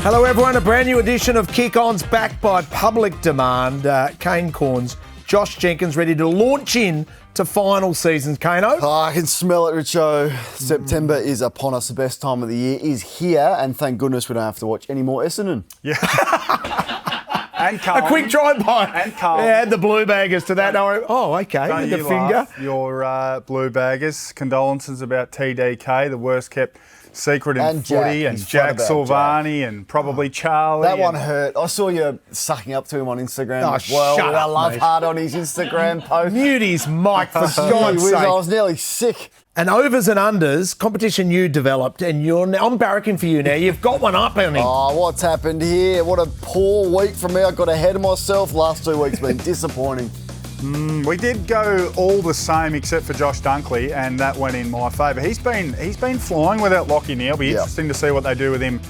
Hello everyone, a brand new edition of Kick On's backed by public demand. Kane Corns, Josh Jenkins ready to launch in to final seasons. Kano? Oh, I can smell it, Richo. September is upon us. The best time of the year is here, and thank goodness we don't have to watch any more Essendon. Yeah. And Carl. A quick drive-by. And Carl. Yeah, add the blue baggers to that. Oh, okay, Don't with the you finger. laugh, your blue baggers. Condolences about TDK, the worst kept secret in And footy, Jack. and He's Jack flat about Silvani, and probably Charlie. That one hurt. I saw you sucking up to him on Instagram Oh, as well. shut With a up, love mate. heart on his Instagram post. Mute his mic, for Gee God's whiz, I sake. was nearly sick. And overs and unders, competition you developed, and you're now, I'm barracking for you now. You've got one up on him. Oh, what's happened here? What a poor week from me. I got ahead of myself. Last 2 weeks been disappointing. We did go all the same except for Josh Dunkley, and that went in my favour. He's been flying without Lockie Neal. It'll be interesting to see what they do with him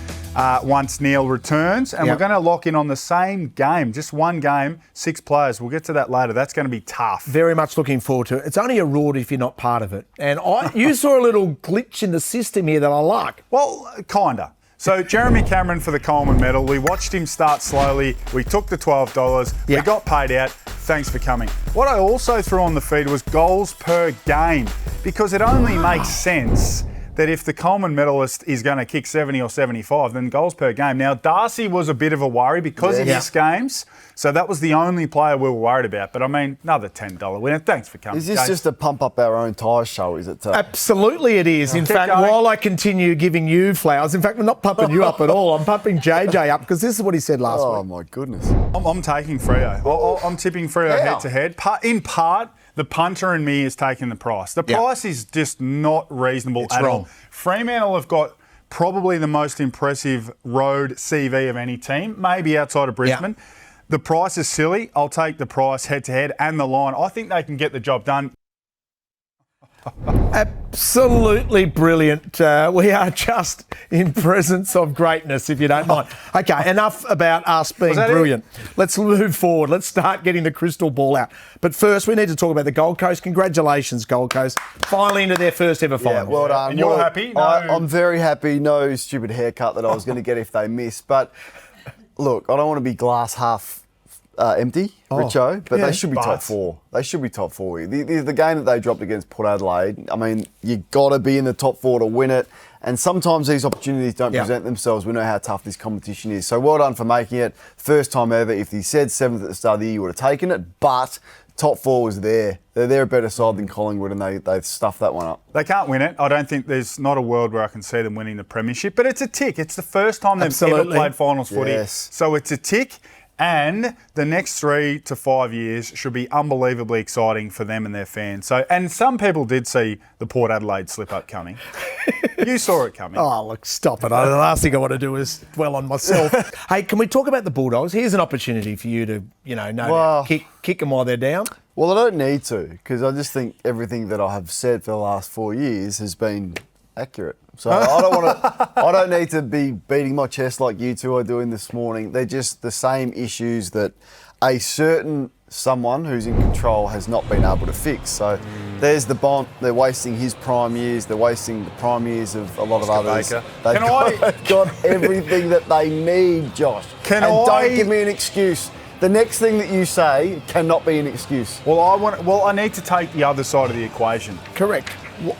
once Neal returns. And we're going to lock in on the same game, just one game, 6 players. We'll get to that later. That's going to be tough. Very much looking forward to it. It's only a reward if you're not part of it. And you saw a little glitch in the system here that I like. Well, kinda. So Jeremy Cameron for the Coleman medal. We watched him start slowly. We took the $12. Yeah. We got paid out. Thanks for coming. What I also threw on the feed was goals per game, because it only makes sense that if the Coleman medalist is going to kick 70 or 75, then goals per game. Now, Darcy was a bit of a worry because he missed games, so that was the only player we were worried about. But, I mean, another $10 winner. Thanks for coming. Is this just a pump up our own tyre show, is it? Absolutely it is. In fact, going. while I continue giving you flowers, in fact, I'm not pumping you up at all. I'm pumping JJ up because this is what he said last Oh, week. my goodness. I'm taking Freo. I'm tipping Freo How? head-to-head. In part, the punter in me is taking the price. The price is just not reasonable at all. Fremantle have got probably the most impressive road CV of any team, maybe outside of Brisbane. The price is silly. I'll take the price head-to-head and the line. I think they can get the job done. Absolutely brilliant. We are just in presence of greatness, if you don't mind. Okay, enough about us being brilliant. Let's move forward. Let's start getting the crystal ball out. But first, we need to talk about the Gold Coast. Congratulations, Gold Coast. Finally into their first ever final. Yeah, well done. And you're happy? No. I'm very happy. No stupid haircut that I was going to get if they miss. But look, I don't want to be glass half empty, Richo, but they should be top 4. They should be top 4. The game that they dropped against Port Adelaide, I mean, you got to be in the top 4 to win it. And sometimes these opportunities don't present themselves. We know how tough this competition is. So well done for making it. First time ever. If you said 7th at the start of the year, you would have taken it. But top 4 was there. They're a better side than Collingwood, and they stuffed that one up. They can't win it. I don't think there's not a world where I can see them winning the premiership. But it's a tick. It's the first time they've ever played finals footy. Yes. So it's a tick. And the next 3 to 5 years should be unbelievably exciting for them and their fans. So, and some people did see the Port Adelaide slip-up coming. You saw it coming. Oh, look, stop it. The last thing I want to do is dwell on myself. Hey, can we talk about the Bulldogs? Here's an opportunity for you to, kick them while they're down. Well, I don't need to, because I just think everything that I have said for the last 4 years has been accurate. So I don't need to be beating my chest like you two are doing this morning. They're just the same issues that a certain someone who's in control has not been able to fix. So there's the Bont. They're wasting his prime years. They're wasting the prime years of a lot of others. They've got everything that they need, Josh. Don't give me an excuse. The next thing that you say cannot be an excuse. Well, I need to take the other side of the equation. Correct.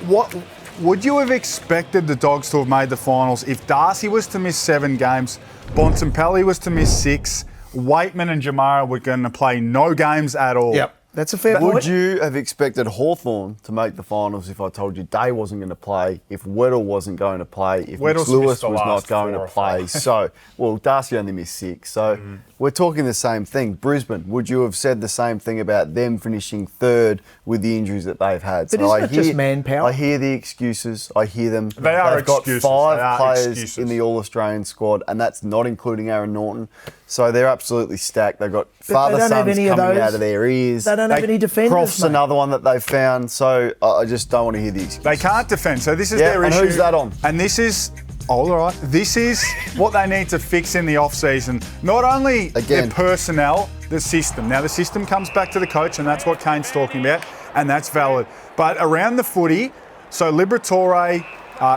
What would you have expected the Dogs to have made the finals if Darcy was to miss 7 games, Bontempelli was to miss 6, Waitman and Jamara were going to play no games at all? Yep. That's a fair point. Would you have expected Hawthorn to make the finals if I told you Day wasn't going to play, if Weddle wasn't going to play, if Mitch Lewis was not going to play? So, Darcy only missed 6. So we're talking the same thing. Brisbane, would you have said the same thing about them finishing 3rd with the injuries that they've had? But isn't it just manpower? I hear the excuses. I hear them. They are They've excuses. got 5 players in the All-Australian squad, and that's not including Aaron Norton. So they're absolutely stacked. They've got father-sons coming out of their ears. They don't have any defenders, Croft's mate. another one that they've found. So I just don't want to hear the excuse. They can't defend. So this is their issue. And who's that on? And this is... all right. This is what they need to fix in the off-season. Not only their personnel, the system. Now, the system comes back to the coach, and that's what Kane's talking about, and that's valid. But around the footy, so Liberatore,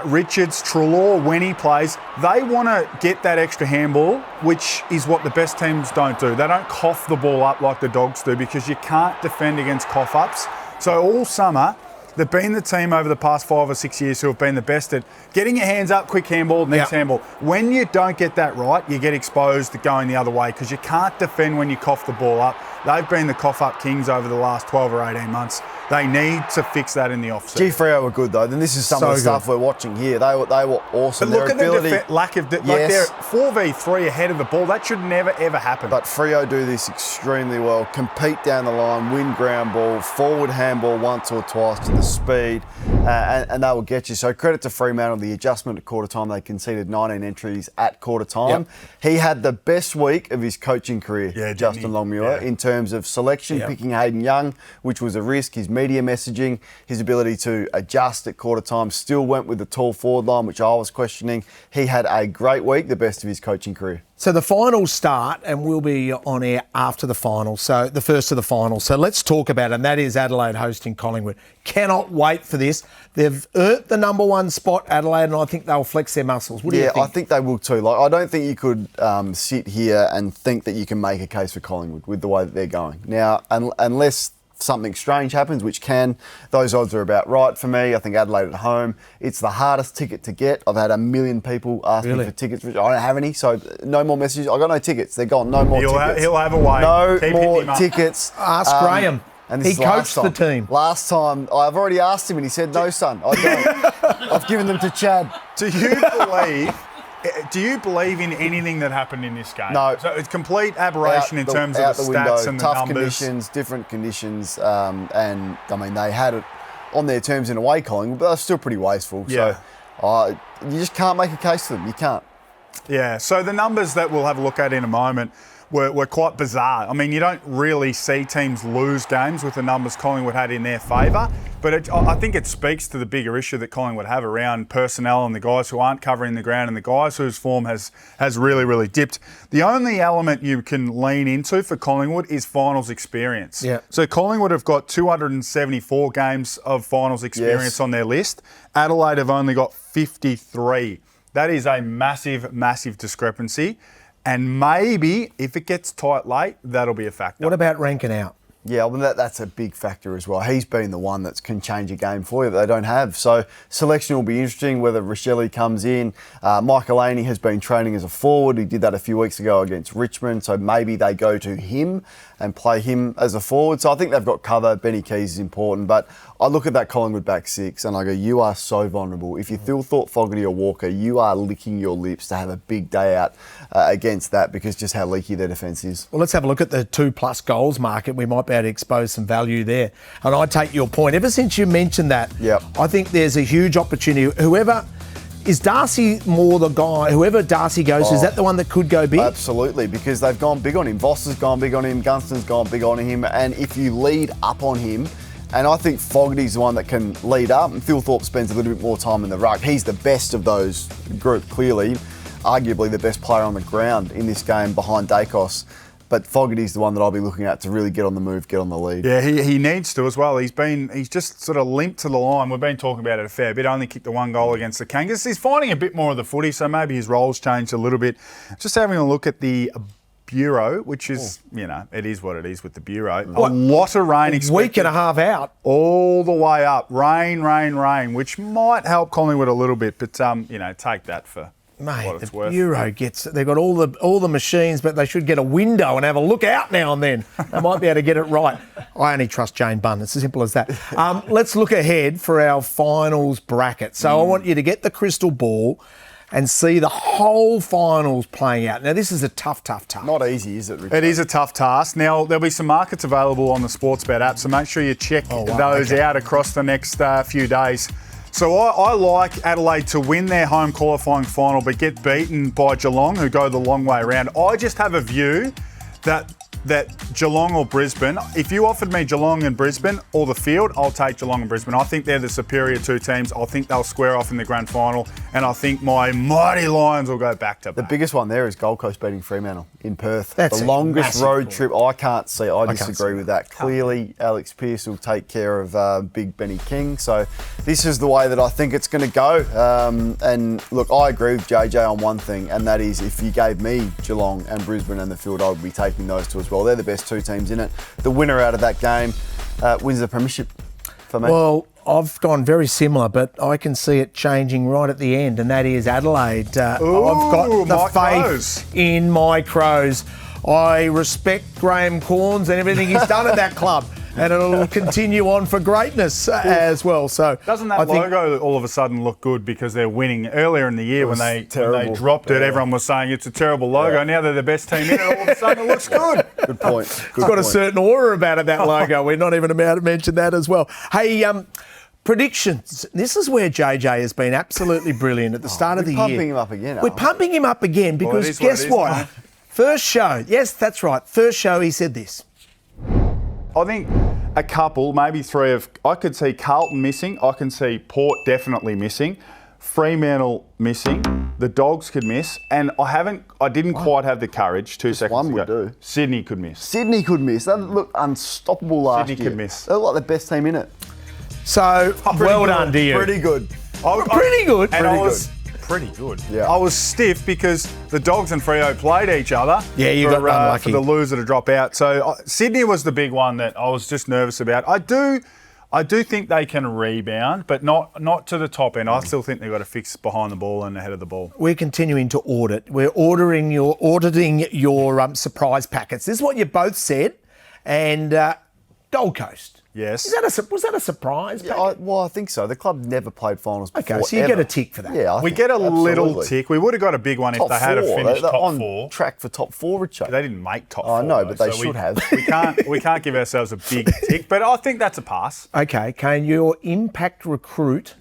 Richards, Treloar, when he plays, they want to get that extra handball, which is what the best teams don't do. They don't cough the ball up like the Dogs do because you can't defend against cough-ups. So all summer, they've been the team over the past 5 or 6 years who have been the best at getting your hands up, quick handball, next handball. When you don't get that right, you get exposed to going the other way because you can't defend when you cough the ball up. They've been the cough-up kings over the last 12 or 18 months. They need to fix that in the off-season. Freo were good, though. Then this is some of the stuff we're watching here. They were awesome. But look at the lack of... Like they're 4v3 ahead of the ball. That should never, ever happen. But Freo do this extremely well. Compete down the line, win ground ball, forward handball once or twice to the speed, and they will get you. So credit to Fremantle, the adjustment at quarter time. They conceded 19 entries at quarter time. He had the best week of his coaching career, Justin Longmuir, in terms of selection, picking Hayden Young, which was a risk, his media messaging, his ability to adjust at quarter time, still went with the tall forward line, which I was questioning. He had a great week, the best of his coaching career. So the finals start and we'll be on air after the finals, so the first of the finals. So let's talk about it, and that is Adelaide hosting Collingwood. Cannot wait for this. They've earned the number one spot, Adelaide, and I think they'll flex their muscles. What do you think? I think they will too. Like, I don't think you could sit here and think that you can make a case for Collingwood with the way that they're going. Now, unless something strange happens, which can, those odds are about right for me. I think Adelaide at home, it's the hardest ticket to get. I've had 1 million people ask me for tickets. I don't have any, so no more messages. I got no tickets. They're gone. No more tickets. He'll have a way. No more tickets. Ask Graham. And he coached the team. Last time, I've already asked him and he said, no, son, I don't. I've given them to Chad. Do you believe in anything that happened in this game? No. So it's complete aberration in terms of the stats and the tough numbers. Conditions, different conditions, and I mean they had it on their terms in a way, Collingwood, but they're still pretty wasteful. Yeah. So you just can't make a case for them. You can't. Yeah. So the numbers that we'll have a look at in a moment were quite bizarre. I mean, you don't really see teams lose games with the numbers Collingwood had in their favour, but I think it speaks to the bigger issue that Collingwood have around personnel and the guys who aren't covering the ground and the guys whose form has really, really dipped. The only element you can lean into for Collingwood is finals experience. Yeah. So Collingwood have got 274 games of finals experience on their list. Adelaide have only got 53. That is a massive, massive discrepancy. And maybe, if it gets tight late, that'll be a factor. What about ranking out? Yeah, well, that's a big factor as well. He's been the one that can change a game for you that they don't have. So selection will be interesting, whether Rochelle comes in. Michael Laney has been training as a forward. He did that a few weeks ago against Richmond. So maybe they go to him and play him as a forward. So I think they've got cover. Benny Keys is important. But I look at that Collingwood back six and I go, you are so vulnerable. If you still thought Fogarty or Walker, you are licking your lips to have a big day out against that because just how leaky their defence is. Well, let's have a look at the 2+ goals market. We might be able to expose some value there. And I take your point. Ever since you mentioned that, I think there's a huge opportunity. Is Darcy more the guy, whoever Darcy goes, is that the one that could go big? Absolutely, because they've gone big on him. Voss has gone big on him, Gunston's gone big on him, and if you lead up on him, and I think Fogarty's the one that can lead up, and Phil Thorpe spends a little bit more time in the ruck. He's the best of those group, clearly, arguably the best player on the ground in this game behind Dacos. But Fogarty's the one that I'll be looking at to really get on the move, get on the lead. Yeah, he needs to as well. He's just sort of limped to the line. We've been talking about it a fair bit. Only kicked the 1 goal against the Kangas. He's finding a bit more of the footy, so maybe his role's changed a little bit. Just having a look at the Bureau, which is, it is what it is with the Bureau. A lot of rain expected. Week and a half out. All the way up. Rain, which might help Collingwood a little bit, but, take that for... Mate, the Bureau they've got all the machines, but they should get a window and have a look out now and then. They might be able to get it right. I only trust Jane Bunn. It's as simple as that. Let's look ahead for our finals bracket. So I want you to get the crystal ball and see the whole finals playing out. Now, this is a tough task. Not easy, is it, Richard? It is a tough task. Now, there'll be some markets available on the Sportsbet app, so make sure you check those out across the next few days. So I like Adelaide to win their home qualifying final but get beaten by Geelong, who go the long way around. I just have a view that Geelong or Brisbane, if you offered me Geelong and Brisbane or the field, I'll take Geelong and Brisbane. I think they're the superior two teams. I think they'll square off in the grand final, and I think my mighty Lions will go back to back. The biggest one there is Gold Coast beating Fremantle. in Perth. That's the a longest massive road call. trip. I can't see. I can't disagree see with that. Clearly, Alex Pearce will take care of Big Benny King. So this is the way that I think it's going to go. And look, I agree with JJ on one thing, and that is if you gave me Geelong and Brisbane and the field, I would be taking those two as well. They're the best two teams in it. The winner out of that game wins the premiership for me. Well, I've gone very similar, but I can see it changing right at the end, and that is Adelaide. I've got the my faith Crows. in my Crows. I respect Graham Corns and everything he's done at that club, and it'll continue on for greatness as well. So Doesn't that logo all of a sudden look good because they're winning? Earlier in the year when they dropped it, everyone was saying it's a terrible logo. Yeah. Now they're the best team in it. All of a sudden it looks good. Good point. It's got a certain aura about it, that logo. We're not even about to mention that as well. Hey, predictions. This is where JJ has been absolutely brilliant at the start of the year. We're pumping him up again. We're pumping him up again because guess what? First show. Yes, that's right. First show he said this. I think a couple, maybe three of. I could see Carlton missing. I can see Port definitely missing. Fremantle missing. The Dogs could miss, and I didn't quite have the courage. 2 seconds one ago. would do. Sydney could miss. Sydney could miss. That looked unstoppable last year. Sydney could miss. They look like the best team in it. So, well done to you. Pretty good. Pretty good. And Pretty I was pretty good. Yeah. I was stiff because the Dogs and Freo played each other. Yeah, you got unlucky. For the loser to drop out. So Sydney was the big one that I was just nervous about. I do think they can rebound, but not to the top end. I still think they've got to fix behind the ball and ahead of the ball. We're continuing to audit. We're auditing your surprise packets. This is what you both said. And Gold Coast. Yes. Was that a surprise packet? I think so. The club never played finals before. Okay, so you get a tick for that. Yeah, I We think get a little absolutely. tick. We would have got a big one if they had Top four. finished They're top on four. track for top four, Richard. They didn't make top four. I know, but though, they so should have. We can't give ourselves a big tick, but I think that's a pass. Okay, Kane, your impact recruit.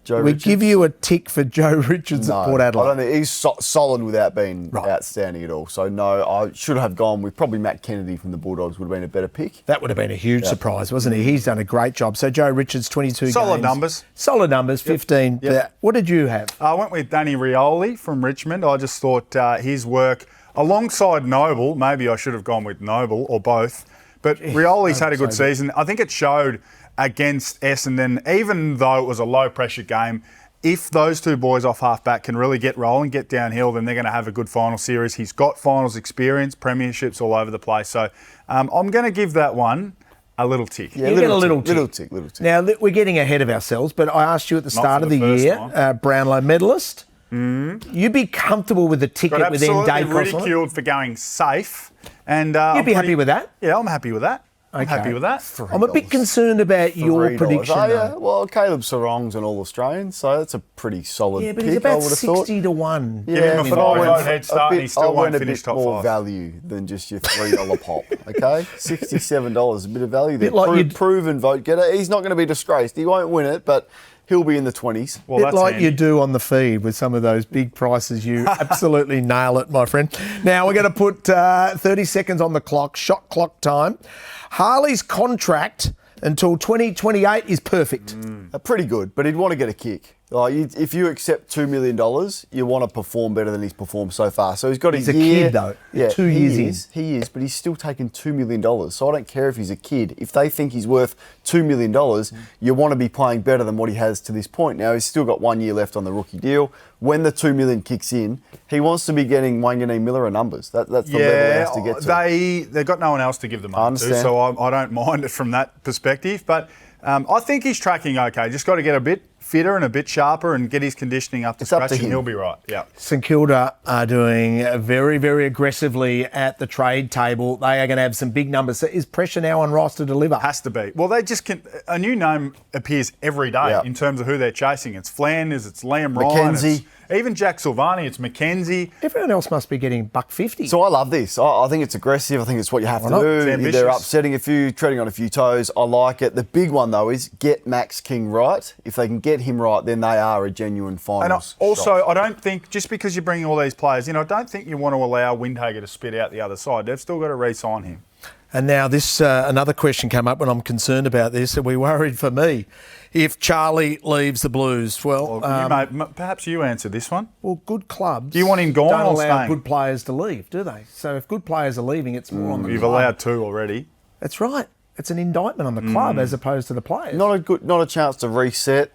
Joe We Richards? give you a tick for Joe Richards at Port Adelaide. I don't think he's solid without being Right. outstanding at all. So no, I should have gone with probably Matt Kennedy from the Bulldogs would have been a better pick. That would have been a huge surprise, wasn't he? He's done a great job. So Joe Richards, 22 Solid games. numbers. Solid numbers, 15. Yep. What did you have? I went with Danny Rioli from Richmond. I just thought his work alongside Noble, maybe I should have gone with Noble or both, but Rioli's had a good season. I think it showed against Essendon, even though it was a low-pressure game, if those two boys off half-back can really get rolling, get downhill, then they're going to have a good final series. He's got finals experience, premierships all over the place. So I'm going to give that one a little tick. Yeah, You get a little tick. Little tick. Now, we're getting ahead of ourselves, but I asked you at the start for of the the first year, time. Brownlow medalist. You'd be comfortable with the ticket Got within absolutely Dave Cross on it? ridiculed for going safe. And You'd be happy with that? Yeah, I'm happy with that. I'm Okay. happy with that. I'm a bit concerned about your $3. prediction. Oh, though. yeah. Well, Caleb Sarong's an All-Australian, so that's a pretty solid Yeah, but pick, he's I about would have thought. 60 to 1. Give him a but I went 5-vote head start and he still won't a finish bit top more 5. value than just your $3 pop, okay? $67, a bit of value there. Bit like you'd- Proven vote getter. He's not going to be disgraced. He won't win it, but he'll be in the 20s. Well, Bit that's like handy. you do on the feed with some of those big prices. You absolutely nail it, my friend. Now, we're going to put 30 seconds on the clock, shot clock time. Harley's contract until 2028 is perfect. Pretty good, but he'd want to get a kick. Like if you accept $2 million, you want to perform better than he's performed so far. So he's got He's a a year. kid, though. Yeah, 2 years in. He is, but he's still taking $2 million. So I don't care if he's a kid. If they think he's worth $2 million, you want to be playing better than what he has to this point. Now, he's still got 1 year left on the rookie deal. When the $2 million kicks in, he wants to be getting Wanganeen Miller numbers. That's the level he has to get to. They've got no one else to give them I up to, understand. so I don't mind it from that perspective. But I think he's tracking okay. Just got to get a bit fitter and a bit sharper and get his conditioning up to It's up scratch to and him. he'll be right. Yeah. St Kilda are doing very, very aggressively at the trade table. They are going to have some big numbers. So is pressure now on Rice to deliver? Has to be. Well, they just can. A new name appears every day Yeah. in terms of who they're chasing. It's Flanders, it's Liam Ryan, McKenzie. it's even Jack Silvani, it's McKenzie. Everyone else must be getting $1.50. So I love this. I think it's aggressive. I think it's what you have to not? do. It's ambitious. They're upsetting treading on a few toes. I like it. The big one, though, is get Max King right. If they can get get him right, then they are a genuine finals. And also, shot. I don't think, just because you're bringing all these players in, I don't think you want to allow Windhager to spit out the other side. They've still got to re-sign him. And now this, another question came up when I'm concerned about this. Are we worried for me if Charlie leaves the Blues? Well, Perhaps you answer this one. well, good clubs. Do you want him gone don't or allow staying? good players to leave, do they? So if good players are leaving, it's more on the You've club. allowed 2 already. That's right. It's an indictment on the club as opposed to the players. Not a chance to reset,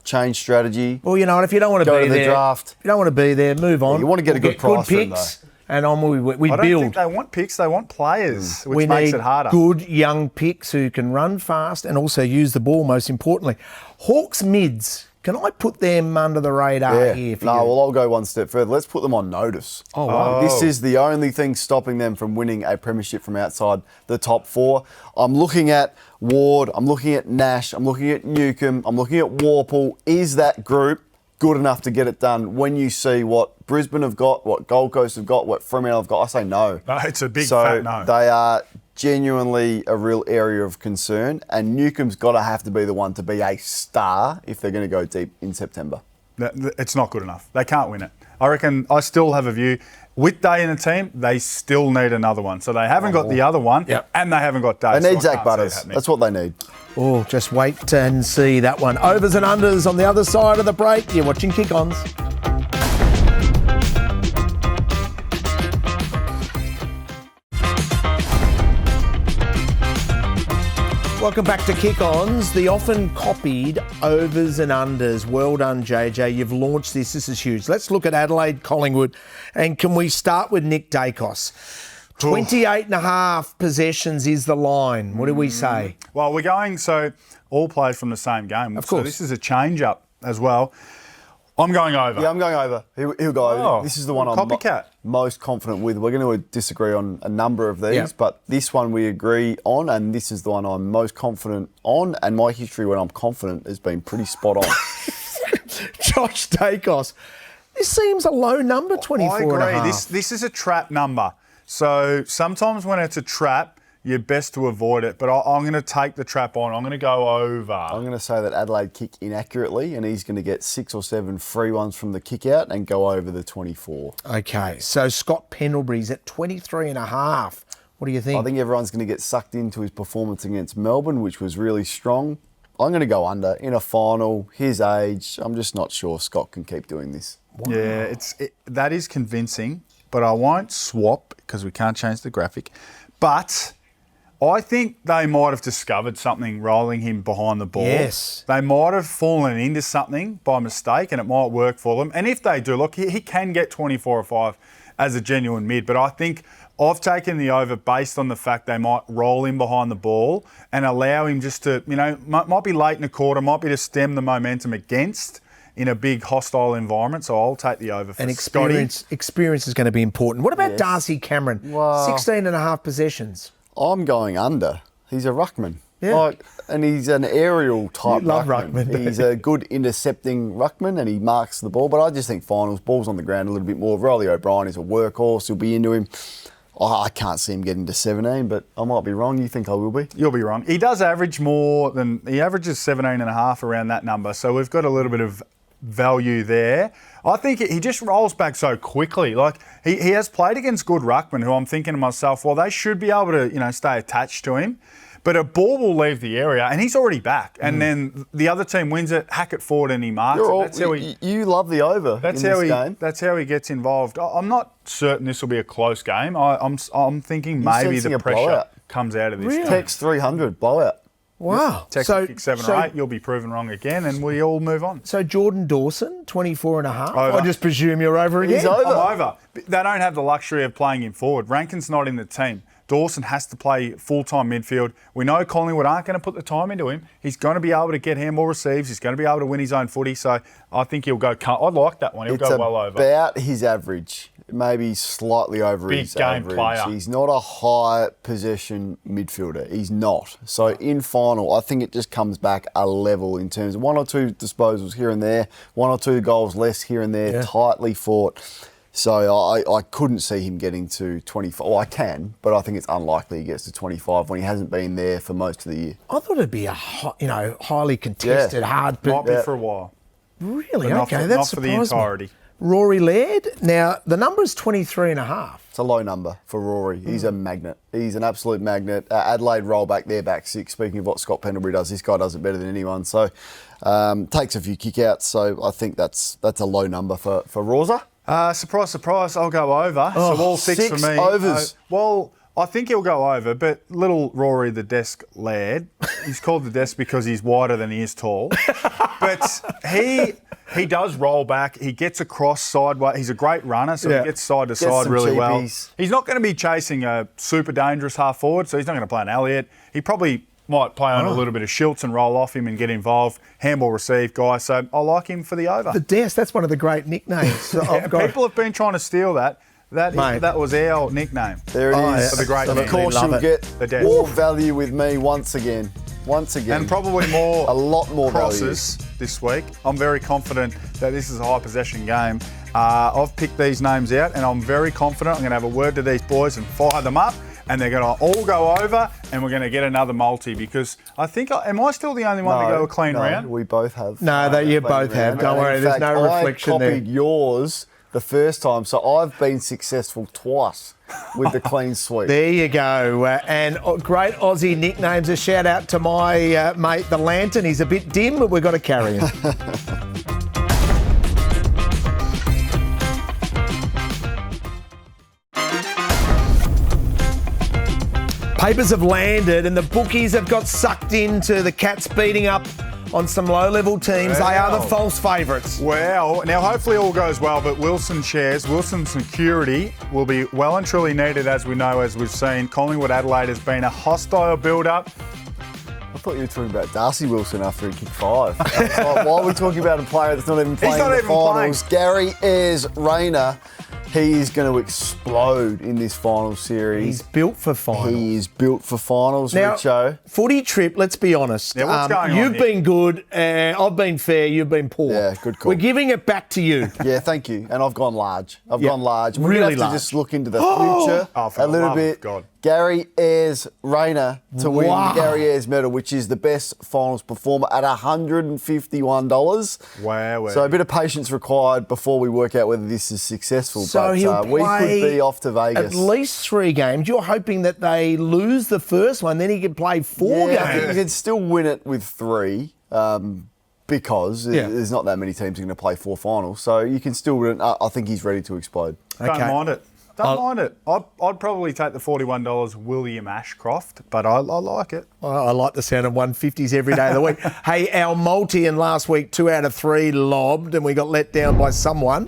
change strategy. Well, you know what? If you don't want to Go be to the there, draft. if you don't want to be there, move on. you want to get a good price for them, picks, and on we I don't build. think they want picks, they want players, which We makes need it harder. good young picks who can run fast and also use the ball, most importantly. Hawks mids, can I put them under the radar here for you? Well, I'll go one step further. Let's put them on notice. Oh, wow. This is the only thing stopping them from winning a premiership from outside the top 4. I'm looking at Ward, I'm looking at Nash, I'm looking at Newcomb, I'm looking at Warple. Is that group good enough to get it done when you see what Brisbane have got, what Gold Coast have got, what Fremantle have got? I say no. No, it's a big So fat no. they are genuinely a real area of concern, and Newcomb's got to have to be the one to be a star if they're going to go deep in September. It's not good enough. They can't win it. I reckon I still have a view. With Day in the team, they still need another one. So they haven't got the other one, and they haven't got Day. They need so I Zach can't see it Butters. happening. That's what they need. Oh, just wait and see that one. Overs and unders on the other side of the break. You're watching Kick-Ons. Welcome back to Kick-Ons, the often copied overs and unders. Well done, JJ. You've launched this. This is huge. Let's look at Adelaide, Collingwood. And can we start with Nick Dacos? 28 and a half possessions is the line. What do we say? Well, we're going, so all played from the same game. Of course. So this is a change-up as well. I'm going over. Yeah, I'm going over. He'll go over. Oh, This is the one I'm copycat. most confident with. We're going to disagree on a number of these, Yeah. but this one we agree on, and this is the one I'm most confident on, and my history when I'm confident has been pretty spot on. Josh Dacos. This seems a low number, 24 I agree. and a half. This is a trap number. So sometimes when it's a trap, you're best to avoid it. But I'm going to take the trap on. I'm going to go over. I'm going to say that Adelaide kick inaccurately, and he's going to get 6 or 7 free ones from the kick out and go over the 24. Okay, so Scott Pendlebury's at 23 and a half. What do you think? I think everyone's going to get sucked into his performance against Melbourne, which was really strong. I'm going to go under in a final, his age. I'm just not sure Scott can keep doing this. Wow. Yeah, that is convincing, but I won't swap because we can't change the graphic. But I think they might have discovered something rolling him behind the ball. Yes. They might have fallen into something by mistake and it might work for them. And if they do, look, he can get 24 or 5 as a genuine mid, but I think I've taken the over based on the fact they might roll him behind the ball and allow him just to, might be late in the quarter, might be to stem the momentum against in a big hostile environment. So I'll take the over for And Scotty. experience is going to be important. What about Darcy Cameron? Wow. 16 and a half possessions. I'm going under. He's a ruckman. Yeah. And he's an aerial type You love ruckman. ruckman, don't He's you? a good intercepting ruckman and he marks the ball. But I just think finals, ball's on the ground a little bit more. Rolly O'Brien is a workhorse. He'll be into him. Oh, I can't see him getting to 17, but I might be wrong. You think I will be? You'll be wrong. He does average more than, he averages 17 and a half around that number. So we've got a little bit of value there. I think he just rolls back so quickly. Like he has played against good ruckmen who I'm thinking to myself, well, they should be able to, stay attached to him. But a ball will leave the area and he's already back. And then the other team wins it, hack it forward and he marks it. That's how you love the over in this game. That's how he gets involved. I'm not certain this will be a close game. I'm thinking maybe sensing the a pressure blowout. comes out of this Really? game. Text 300, blowout. Wow. Text kick 7 or 8, you'll be proven wrong again and we all move on. So Jordan Dawson, 24 and a half. Over. I just presume you're over again. He's over. I'm over. They don't have the luxury of playing him forward. Rankin's not in the team. Dawson has to play full-time midfield. We know Collingwood aren't going to put the time into him. He's going to be able to get handball receives. He's going to be able to win his own footy. So I think he'll go. I'd like that one. He'll go well over. About his average, maybe slightly over Big his game average. player. He's not a high possession midfielder. He's not. So in final, I think it just comes back a level in terms of 1 or 2 disposals here and there, 1 or 2 goals less here and there, tightly fought. So I couldn't see him getting to 25. Well, I can, but I think it's unlikely he gets to 25 when he hasn't been there for most of the year. I thought it'd be a highly contested, hard. Might be for a while. Really? But Okay, not that's for the entirety. Rory Laird. Now the number is 23.5. It's a low number for Rory. He's a magnet. He's an absolute magnet. Adelaide roll back their back six. Speaking of what Scott Pendlebury does, this guy does it better than anyone. So takes a few kickouts. So I think that's a low number for Rosa. Surprise, surprise, I'll go over. So all six for me. Overs. Well, I think he'll go over, but little Rory the Desk Laird, he's called the Desk because he's wider than he is tall. But he does roll back. He gets across sideways. He's a great runner, so he gets side to side really well. He's not going to be chasing a super dangerous half forward, so he's not going to play an Elliott. He probably might play on a little bit of Schultz and roll off him and get involved. Handball receive guy, so I like him for the over. The Desk, that's one of the great nicknames. People have been trying to steal that. That was our nickname. There it is. For the great and of course, you'll get the more value with me once again. And probably more a lot more crosses this week. I'm very confident that this is a high possession game. I've picked these names out and I'm very confident I'm going to have a word to these boys and fire them up and they're going to all go over and we're going to get another multi because I think, am I still the only one to go a clean round? We both have. No, you both have. Don't worry, there's no reflection there. I copied yours the first time, so I've been successful twice with the clean sweep. There you go. And great Aussie nicknames. A shout out to my mate, the Lantern. He's a bit dim, but we've got to carry him. Papers have landed and the bookies have got sucked into the Cats beating up on some low-level teams. Wow. They are the false favourites. Wow. Now, hopefully all goes well, but Wilson security will be well and truly needed, as we know, as we've seen. Collingwood Adelaide has been a hostile build-up. I thought you were talking about Darcy Wilson after he kicked 5. Like, why are we talking about a player that's not even playing in the finals? Gary Ayres-Rayner. He is going to explode in this final series. He's built for finals. He is built for finals, now, Richo. Footy Trip, let's be honest. Yeah, what's going on You've here? been good. I've been fair. You've been poor. Yeah, good call. We're giving it back to you. Yeah, thank you. And I've gone large. We're really going to have to just look into the future a little bit. God. Gary Ayres-Rayner to win the Gary Ayres medal, which is the best finals performer at $151. Wow. So a bit of patience required before we work out whether this is successful. So but we could be off to Vegas. At least 3 games. You're hoping that they lose the first one, then he can play 4 games. I think he could still win it with 3. Because there's not that many teams going to play 4 finals. So you can still win. I think he's ready to explode. Don't mind it. Don't mind it. I'd probably take the $41 William Ashcroft, but I like it. I like the sound of 150s every day of the week. Hey, our multi in last week, 2 out of 3 lobbed, and we got let down by someone.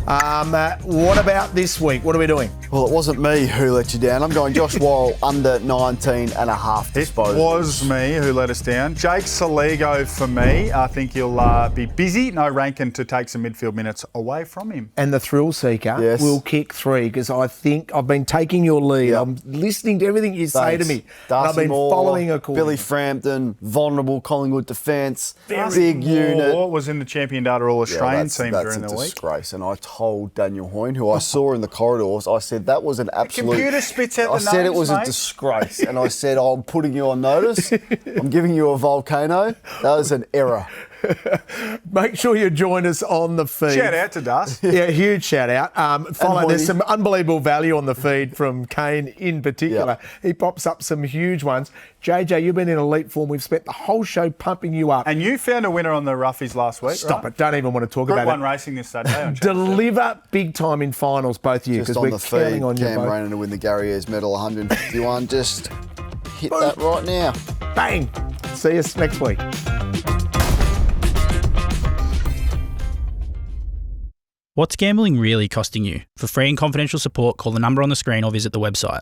What about this week? What are we doing? Well, it wasn't me who let you down. I'm going Josh Wall under 19 and a half disposals. It was me who let us down. Jake Saligo for me. I think he'll be busy. No Rankin to take some midfield minutes away from him. And the thrill seeker will kick 3 because I think I've been taking your lead. Yep. I'm listening to everything you say to me. Darcy I've been Moore, following accordingly. Billy Frampton, vulnerable Collingwood defence, Darcy big unit. Moore was in the Champion Data All-Australian team during the week. That's a disgrace. And I told Daniel Hoyne, who I saw in the corridors, I said that was an absolute... The computer spits out the names, I said it was mate. a disgrace. And I said, I'm putting you on notice. I'm giving you a volcano. That was an error. Make sure you join us on the feed. Shout out to Das. Yeah, huge shout out. There's some unbelievable value on the feed from Kane in particular. Yep. He pops up some huge ones. JJ, you've been in elite form. We've spent the whole show pumping you up. And you found a winner on the roughies last week, Stop it. Don't even want to talk Group about 1 it. racing this Saturday on Deliver big time in finals, both of you, because we're counting on you both. Cam Rayner to win the Gary Ayres medal, 151. Just hit that right now. Bang. See us next week. What's gambling really costing you? For free and confidential support, call the number on the screen or visit the website.